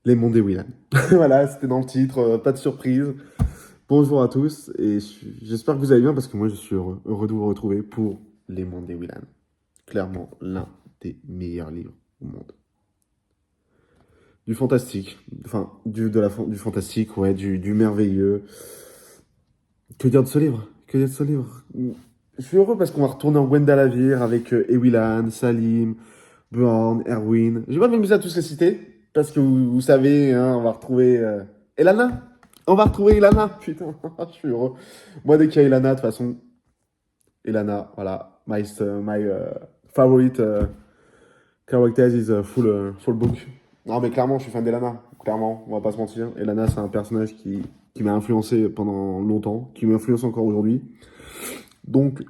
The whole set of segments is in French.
Les mondes des Willan. Voilà, c'était dans le titre, pas de surprise. Bonjour à tous, et j'espère que vous allez bien parce que moi je suis heureux de vous retrouver pour Les mondes des Willan. Clairement, l'un des meilleurs livres au monde. Du fantastique, enfin, du fantastique, ouais, du merveilleux. Que dire de ce livre? Que dire de ce livre? Je suis heureux parce qu'on va retourner en Gwendalavir avec Ewilan, Salim, Burn, Erwin. Je vais pas m'amuser à tous les citer, parce que vous savez, hein, on va retrouver Elana. On va retrouver Elana, putain, je suis heureux. Moi, dès qu'il y a Elana, de toute façon, Elana, voilà, my favorite characters is full book. Non, mais clairement, je suis fan d'Elana, clairement, on va pas se mentir. Elana, c'est un personnage qui m'a influencé pendant longtemps, qui m'influence encore aujourd'hui. Donc,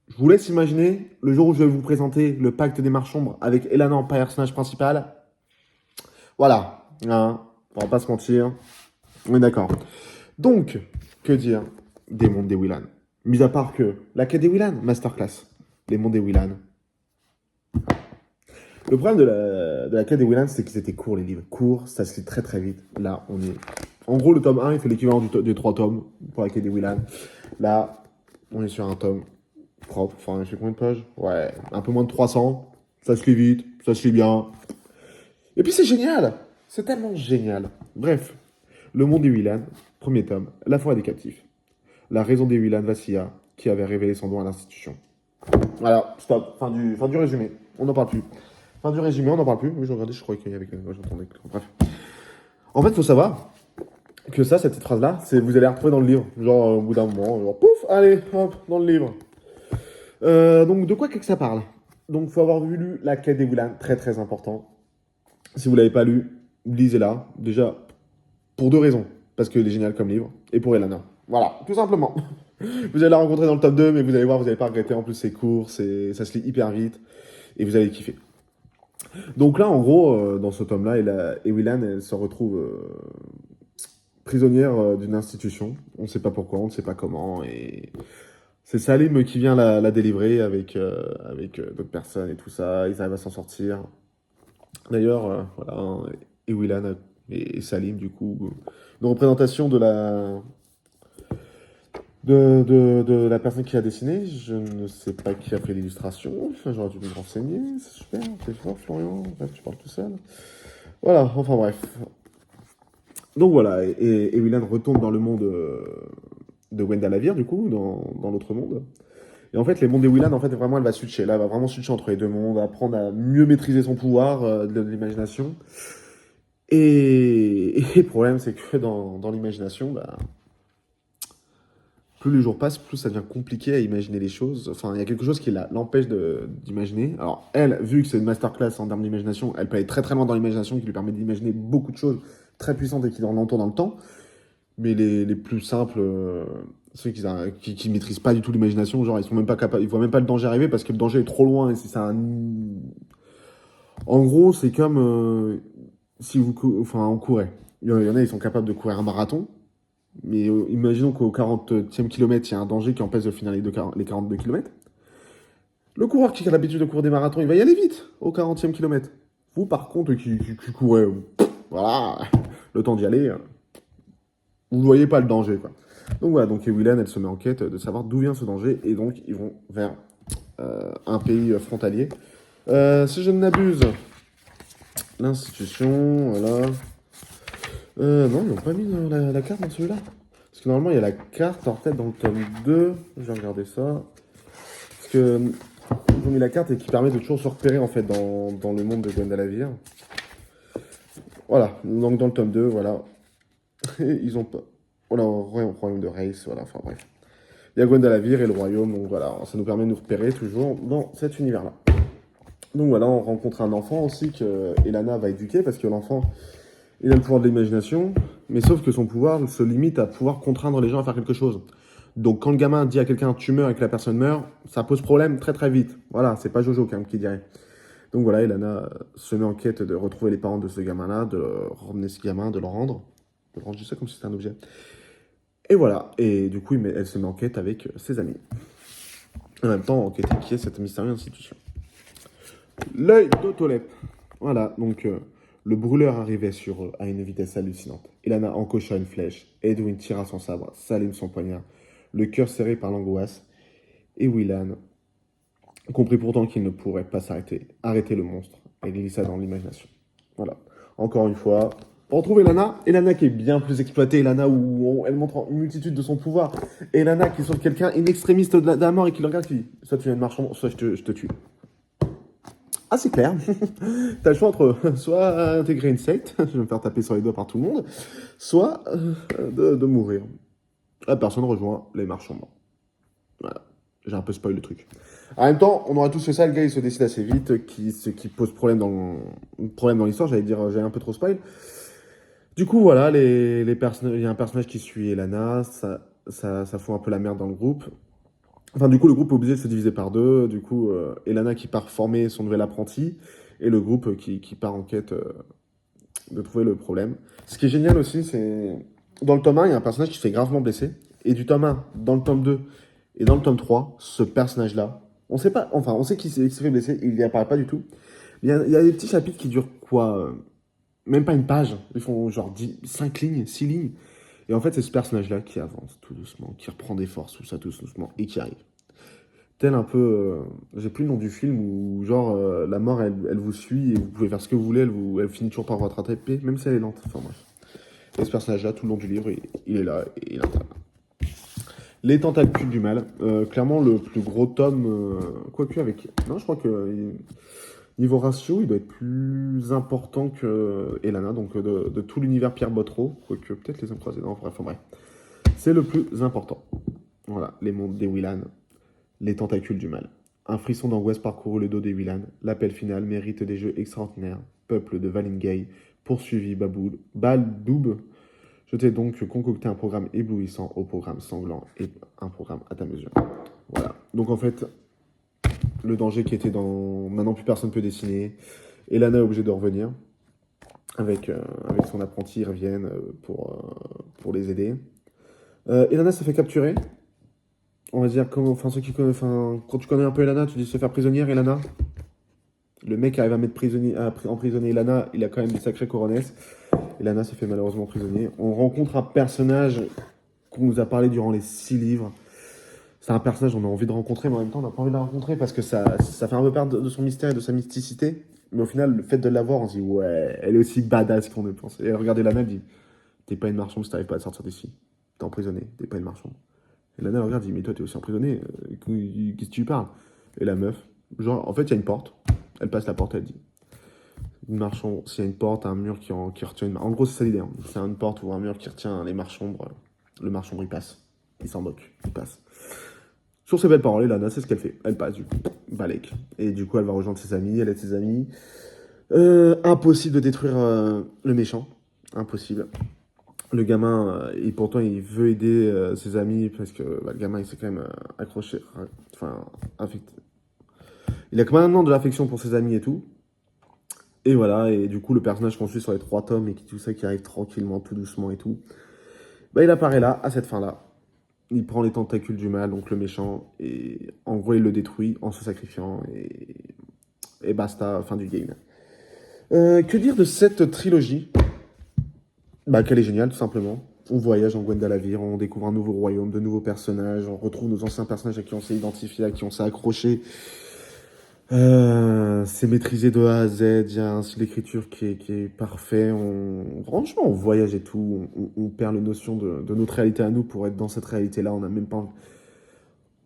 je vous laisse imaginer le jour où je vais vous présenter le pacte des marches-sombres avec Elana en personnage principal. Voilà, hein, on va pas se mentir, on est d'accord. Donc, que dire des mondes des Willan? Mis à part que la quête des Willan, masterclass. Les mondes des Willan. Le problème de la quête des Willan, c'est qu'ils étaient courts, les livres. Courts, ça se lit très très vite. Là, on est. En gros, le tome 1, il fait l'équivalent des 3 tomes pour la quête des Willan. Là, on est sur un tome propre. Enfin, il fait combien de pages? Ouais, un peu moins de 300. Ça se lit vite, ça se lit bien. Et puis c'est génial. C'est tellement génial. Bref, le monde des Willan, premier tome, la forêt des captifs. La raison des Willan Vassia, qui avait révélé son don à l'institution. Voilà, stop. Fin du résumé. On n'en parle plus. Fin du résumé, on n'en parle plus. Oui, je regardais, je croyais qu'il y avait. J'entendais. Bref. En fait, il faut savoir que ça, cette phrase-là, c'est vous allez la retrouver dans le livre. Genre, au bout d'un moment, genre, pouf, allez, hop, dans le livre. Donc, de quoi que ça parle? Donc, il faut avoir lu La quête des Willan, très très important. Si vous ne l'avez pas lu, lisez-la. Déjà, pour 2 raisons. Parce qu'il est génial comme livre, et pour Elana. Voilà, tout simplement. Vous allez la rencontrer dans le top 2, mais vous allez voir, vous n'allez pas regretter. En plus, c'est court, ça se lit hyper vite, et vous allez kiffer. Donc là, en gros, dans ce tome-là, Ewilan, elle se retrouve prisonnière d'une institution. On ne sait pas pourquoi, on ne sait pas comment, et c'est Salim qui vient la délivrer avec d'autres personnes et tout ça. Ils arrivent à s'en sortir. D'ailleurs, voilà, hein, Ewilan et Salim, du coup, une représentation de la personne qui a dessiné. Je ne sais pas qui a fait l'illustration. Enfin, j'aurais dû me renseigner. C'est super, c'est fort, Florian. Bref, tu parles tout seul. Voilà, enfin bref. Donc voilà, et Willan retourne dans le monde de Wendalavir, du coup, dans l'autre monde. Et en fait, les mondes des Willan, en fait, vraiment, elle va switcher. Là, elle va vraiment switcher entre les deux mondes, apprendre à mieux maîtriser son pouvoir de l'imagination. Et le problème, c'est que dans l'imagination, bah, plus les jours passent, plus ça devient compliqué à imaginer les choses. Enfin, il y a quelque chose qui l'empêche d'imaginer. Alors, elle, vu que c'est une masterclass en termes d'imagination, elle peut aller très très loin dans l'imagination, qui lui permet d'imaginer beaucoup de choses très puissantes et qui l'entourent dans le temps. Mais les plus simples, ceux qui maîtrisent pas du tout l'imagination, genre ils sont même pas capables, ils voient même pas le danger arriver parce que le danger est trop loin. Et si ça En gros, c'est comme si enfin, on courait. Il y en a, ils sont capables de courir un marathon. Mais imaginons qu'au 40e kilomètre, il y a un danger qui empêche de finir les 42 kilomètres. Le coureur qui a l'habitude de courir des marathons, il va y aller vite au 40e kilomètre. Vous, par contre, qui courez, voilà, le temps d'y aller, vous ne voyez pas le danger, quoi. Donc voilà, donc Ewilan, elle se met en quête de savoir d'où vient ce danger, et donc ils vont vers un pays frontalier. Si je ne m'abuse, l'institution, voilà. Non, ils n'ont pas mis la carte dans celui-là. Parce que normalement, il y a la carte en tête dans le tome 2. Je vais regarder ça. Parce que ils ont mis la carte et qui permet de toujours se repérer en fait dans le monde de Gwendalavir. Voilà, donc dans le tome 2, voilà. Et ils ont pas. Voilà, royaume de Race, voilà, enfin bref. Il y a Gwendalavir et le royaume, donc voilà, ça nous permet de nous repérer toujours dans cet univers-là. Donc voilà, on rencontre un enfant aussi que Elana va éduquer parce que l'enfant, il a le pouvoir de l'imagination, mais sauf que son pouvoir se limite à pouvoir contraindre les gens à faire quelque chose. Donc quand le gamin dit à quelqu'un tu meurs et que la personne meurt, ça pose problème très très vite. Voilà, c'est pas Jojo quand même qui dirait. Donc voilà, Elana se met en quête de retrouver les parents de ce gamin-là, de ramener ce gamin, de le rendre. De le rendre, je sais comme si c'était un objet. Et voilà, et du coup elle se met en quête avec ses amis. En même temps, enquêter qui est cette mystérieuse institution. L'œil d'Otolep. Voilà, donc Le brûleur arrivait sur eux à une vitesse hallucinante. Elana encocha une flèche, Edwin tira son sabre, Salim son poignard, le cœur serré par l'angoisse, et Willan comprit pourtant qu'il ne pourrait pas s'arrêter, arrêter le monstre, et glissa dans l'imagination. Voilà. Encore une fois, on retrouve Elana, Elana qui est bien plus exploitée, Elana où elle montre une multitude de son pouvoir, Elana qui sauve quelqu'un, une extrémiste de la mort et qui le regarde, qui dit, soit tu viens de marchand, soit je te tue. Ah, c'est clair. T'as le choix entre soit intégrer une secte, je vais me faire taper sur les doigts par tout le monde, soit de mourir. La personne rejoint les marchands blancs. Voilà. J'ai un peu spoil le truc. En même temps, on aurait tous fait ça, le gars il se décide assez vite, ce qui pose problème dans l'histoire, j'allais dire, j'ai un peu trop spoil. Du coup, voilà, il y a un personnage qui suit Elana, ça fout un peu la merde dans le groupe. Enfin, du coup, le groupe est obligé de se diviser par deux. Du coup, Elana qui part former son nouvel apprenti et le groupe qui part en quête de trouver le problème. Ce qui est génial aussi, c'est dans le tome 1, il y a un personnage qui se fait gravement blesser. Et du tome 1, dans le tome 2 et dans le tome 3, ce personnage-là, on sait pas, enfin, on sait qu'il s'est fait blesser, il n'y apparaît pas du tout. Il y a des petits chapitres qui durent quoi même pas une page. Ils font genre 5 lignes, 6 lignes. Et en fait, c'est ce personnage-là qui avance tout doucement, qui reprend des forces, tout ça, tout doucement, et qui arrive. Tel un peu, j'ai plus le nom du film, où genre la mort elle vous suit et vous pouvez faire ce que vous voulez, elle finit toujours par vous rattraper, même si elle est lente. Enfin bref. Et ce personnage-là, tout le long du livre, il est là et il intervient. Les tentacules du mal, clairement le plus gros tome, quoique avec. Non, je crois que niveau ratio, il doit être plus important que Elana, donc de tout l'univers Pierre Bottreau, quoique peut-être les hommes croisés, non, bref, enfin bref. C'est le plus important. Voilà, les mondes des Willan. Les tentacules du mal. Un frisson d'angoisse parcourut le dos des Willan. L'appel final mérite des jeux extraordinaires. Peuple de Valingay, poursuivi Baldoub. Je t'ai donc concocté un programme éblouissant au programme sanglant et un programme à ta mesure. Voilà. Donc en fait, le danger qui était dans... Maintenant, plus personne ne peut dessiner. Elana est obligée de revenir. Avec son apprenti, ils reviennent pour les aider. Elana se fait capturer. On va dire, enfin, ceux qui connaissent, enfin, quand tu connais un peu Elana, tu dis se faire prisonnière, Elana. Le mec arrive à mettre emprisonner Elana, il a quand même des sacrés coronesses. Elana se fait malheureusement prisonnier. On rencontre un personnage qu'on nous a parlé durant les 6 livres. C'est un personnage qu'on a envie de rencontrer, mais en même temps, on n'a pas envie de la rencontrer parce que ça fait un peu perdre de son mystère et de sa mysticité. Mais au final, le fait de l'avoir, on se dit, ouais, elle est aussi badass qu'on ne pense. Et regardez Elana, elle dit, t'es pas une marchande si t'arrives pas à sortir d'ici. T'es emprisonné, t'es pas une marchande. Et Lana le regarde, dit, mais toi, t'es aussi emprisonné, qu'est-ce que tu parles? Et la meuf, genre, en fait, il y a une porte, elle passe la porte, elle dit, une marchand, s'il y a une porte, un mur qui retient une... En gros, c'est ça l'idée, hein. C'est une porte ou un mur qui retient les marchands, le marchand, il passe, il s'en moque, il passe. Sur ces belles paroles, Lana, c'est ce qu'elle fait, elle passe, du coup, Balek. Et du coup, elle va rejoindre ses amis, elle aide ses amis. Impossible de détruire le méchant, impossible. Le gamin, et pourtant, il veut aider ses amis parce que le gamin, il s'est quand même accroché, enfin, affecté. Il a quand même de l'affection pour ses amis et tout. Et voilà, et du coup, le personnage qu'on suit sur les 3 tomes et qui tout ça, qui arrive tranquillement, tout doucement et tout, bah, il apparaît là, à cette fin-là. Il prend les tentacules du mal, donc le méchant, et en gros, il le détruit en se sacrifiant, et basta, fin du game. Que dire de cette trilogie? Bah, qu'elle est géniale, tout simplement. On voyage en Gwendalavir, on découvre un nouveau royaume, de nouveaux personnages, on retrouve nos anciens personnages à qui on s'est identifié, à qui on s'est accroché. C'est maîtrisé de A à Z, il y a un style d'écriture qui est parfait. Franchement, on voyage et tout, on perd la notion de notre réalité à nous pour être dans cette réalité-là. On n'a même pas...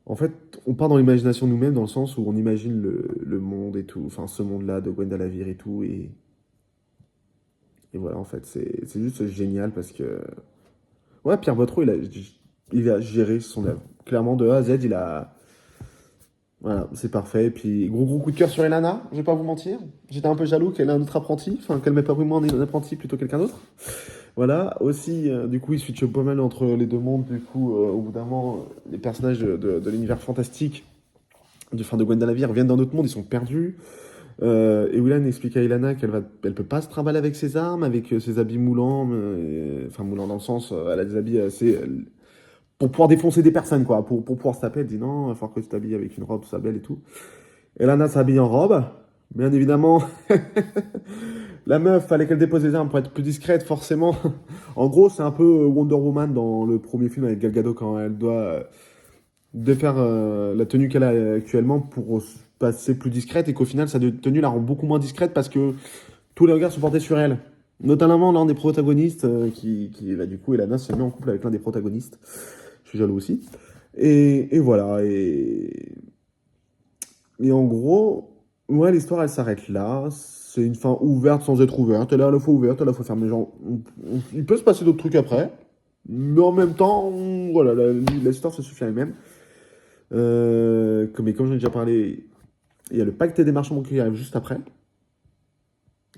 En fait, on part dans l'imagination nous-mêmes dans le sens où on imagine le monde et tout, enfin ce monde-là de Gwendalavir et tout, et voilà, en fait, c'est juste génial parce que... Ouais, Pierre Bottreau, il a géré son œuvre. Clairement, de A à Z, il a... Voilà, c'est parfait. Et puis, gros coup de cœur sur Elana, je vais pas vous mentir. J'étais un peu jaloux qu'elle ait un autre apprenti, enfin, qu'elle m'ait pas vraiment un apprenti plutôt quelqu'un d'autre. Voilà, aussi, du coup, il switch pas mal entre les deux mondes. Du coup, au bout d'un moment, les personnages de l'univers fantastique de Gwendalavir viennent d'un autre monde, ils sont perdus. Et Willan explique à Ilana elle peut pas se trimballer avec ses armes, avec ses habits moulants, enfin moulants dans le sens, elle a des habits assez pour pouvoir défoncer des personnes quoi, pour pouvoir se taper. Elle dit non, il faut que tu t'habilles avec une robe, tout ça belle et tout. Ilana s'habille en robe, Bien évidemment, la meuf, fallait qu'elle dépose les armes pour être plus discrète, forcément. En gros, c'est un peu Wonder Woman dans le premier film avec Gal Gadot quand elle doit défaire la tenue qu'elle a actuellement pour passer plus discrète et qu'au final, sa tenue la rend beaucoup moins discrète parce que tous les regards sont portés sur elle. Notamment l'un des protagonistes qui là, du coup, Elana se met en couple avec l'un des protagonistes. Je suis jaloux aussi. Et voilà. Et en gros, ouais, l'histoire, elle s'arrête là. C'est une fin ouverte sans être ouverte. Elle est à la fois ouverte, à la fois fermée. Genre, il peut se passer d'autres trucs après. Mais en même temps, voilà, l'histoire se suffit à elle-même. Comme j'en ai déjà parlé, il y a le pacte des marchands qui arrive juste après,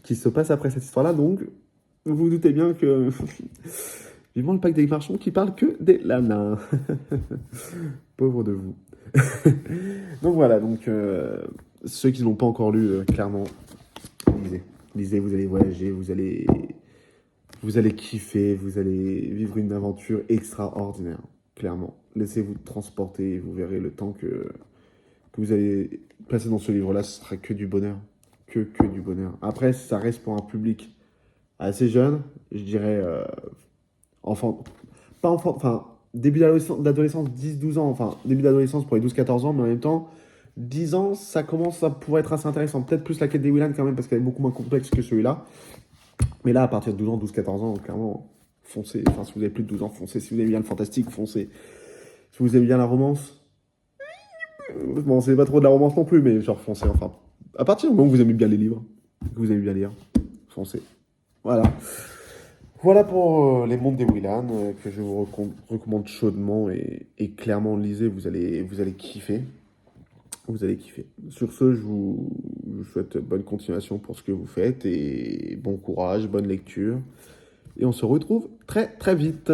qui se passe après cette histoire-là. Donc, vous vous doutez bien que vivement le pacte des marchands qui parle que des lanas. Pauvre de vous. Donc voilà, donc ceux qui n'ont pas encore lu, clairement, lisez. Lisez, vous allez voyager, vous allez kiffer, vous allez vivre une aventure extraordinaire, clairement. Laissez-vous transporter et vous verrez le temps que vous allez passer dans ce livre-là, ce sera que du bonheur. Que du bonheur. Après, ça reste pour un public assez jeune, je dirais enfant, pas enfant, enfin, début d'adolescence, 10-12 ans, enfin, début d'adolescence pour les 12-14 ans, mais en même temps, 10 ans, ça commence à pouvoir être assez intéressant. Peut-être plus la quête des Willan quand même, parce qu'elle est beaucoup moins complexe que celui-là. Mais là, à partir de 12 ans, 12-14 ans, clairement, foncez. Enfin, si vous avez plus de 12 ans, foncez. Si vous aimez bien le fantastique, foncez. Si vous aimez bien la romance, bon, c'est pas trop de la romance non plus, mais genre, foncez, enfin. À partir du moment où vous aimez bien les livres, que vous aimez bien lire, foncez. Voilà. Voilà pour les mondes des Willan, que je vous recommande chaudement et clairement lisez, vous allez kiffer. Vous allez kiffer. Sur ce, je vous souhaite bonne continuation pour ce que vous faites et bon courage, bonne lecture. Et on se retrouve très très vite.